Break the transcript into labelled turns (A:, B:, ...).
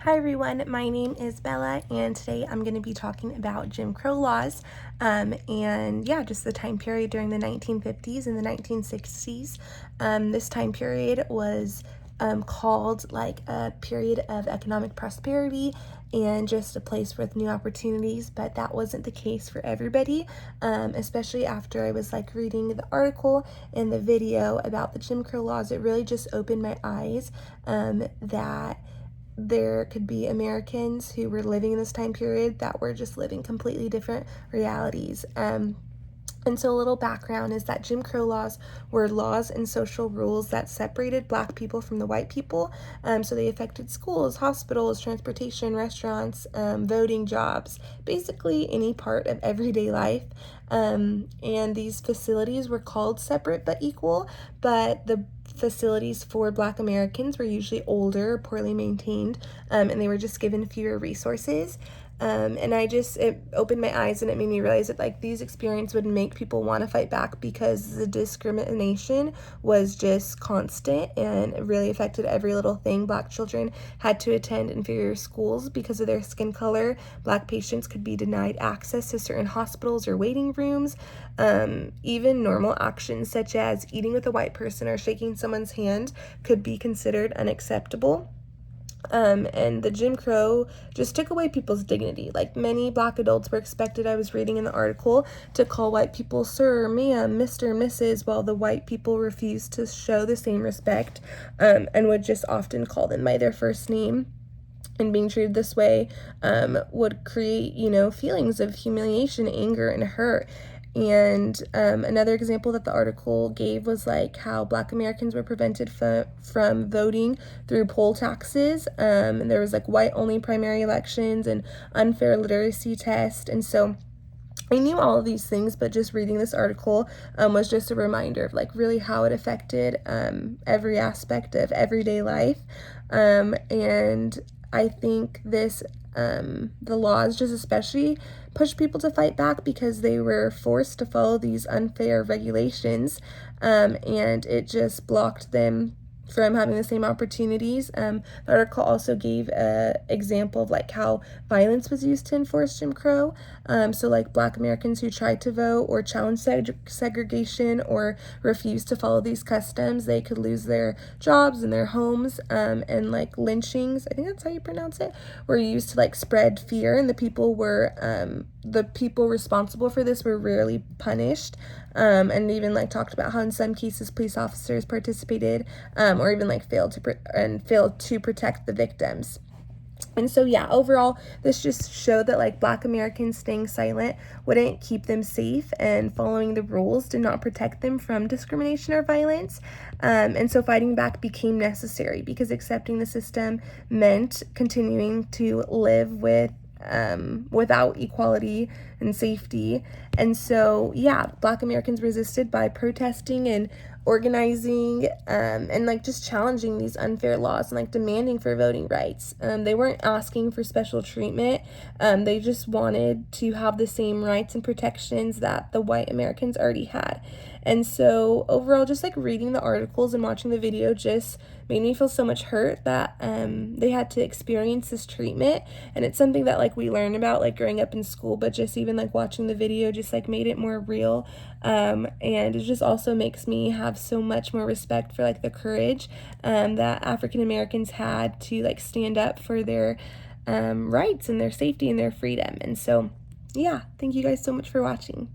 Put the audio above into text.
A: Hi everyone, my name is Bella and today I'm going to be talking about Jim Crow laws and just the time period during the 1950s and the 1960s. This time period was called like a period of economic prosperity and just a place with new opportunities, but that wasn't the case for everybody, especially after I was like reading the article and the video about the Jim Crow laws. It really just opened my eyes that there could be Americans who were living in this time period that were just living completely different realities. And so a little background is that Jim Crow laws were laws and social rules that separated Black people from the white people. So they affected schools, hospitals, transportation, restaurants, voting, jobs, basically any part of everyday life. And these facilities were called separate but equal, but the facilities for Black Americans were usually older, poorly maintained, and they were just given fewer resources. It opened my eyes and it made me realize that like these experiences would make people want to fight back because the discrimination was just constant and it really affected every little thing. Black children had to attend inferior schools because of their skin color. Black patients could be denied access to certain hospitals or waiting rooms. Even normal actions such as eating with a white person or shaking someone's hand could be considered unacceptable. And the Jim Crow just took away people's dignity. Like many Black adults were expected, I was reading in the article, to call white people sir, ma'am, Mr., Mrs., while the white people refused to show the same respect and would just often call them by their first name. And being treated this way would create, feelings of humiliation, anger, and hurt. And another example that the article gave was like how Black Americans were prevented from voting through poll taxes. And there was like white-only primary elections and unfair literacy test. And so I knew all of these things, but just reading this article was just a reminder of like really how it affected every aspect of everyday life. And I think the laws just especially pushed people to fight back because they were forced to follow these unfair regulations, and it just blocked them from having the same opportunities. The article also gave an example of like how violence was used to enforce Jim Crow. So like Black Americans who tried to vote or challenge segregation or refused to follow these customs, they could lose their jobs and their homes. And like lynchings, I think that's how you pronounce it, were used to like spread fear, and the people responsible for this were rarely punished. And even like talked about how in some cases police officers participated or even like failed to protect the victims. And so overall this just showed that like Black Americans staying silent wouldn't keep them safe, and following the rules did not protect them from discrimination or violence. And so fighting back became necessary because accepting the system meant continuing to live without equality and safety. And so Black Americans resisted by protesting and organizing and like just challenging these unfair laws and like demanding for voting rights. They weren't asking for special treatment. They just wanted to have the same rights and protections that the white Americans already had. And so overall, just like reading the articles and watching the video just made me feel so much hurt that they had to experience this treatment. And it's something that like we learn about like growing up in school, but just even like watching the video just like made it more real. And it just also makes me have so much more respect for like the courage that African Americans had to like stand up for their rights and their safety and their freedom. And so thank you guys so much for watching.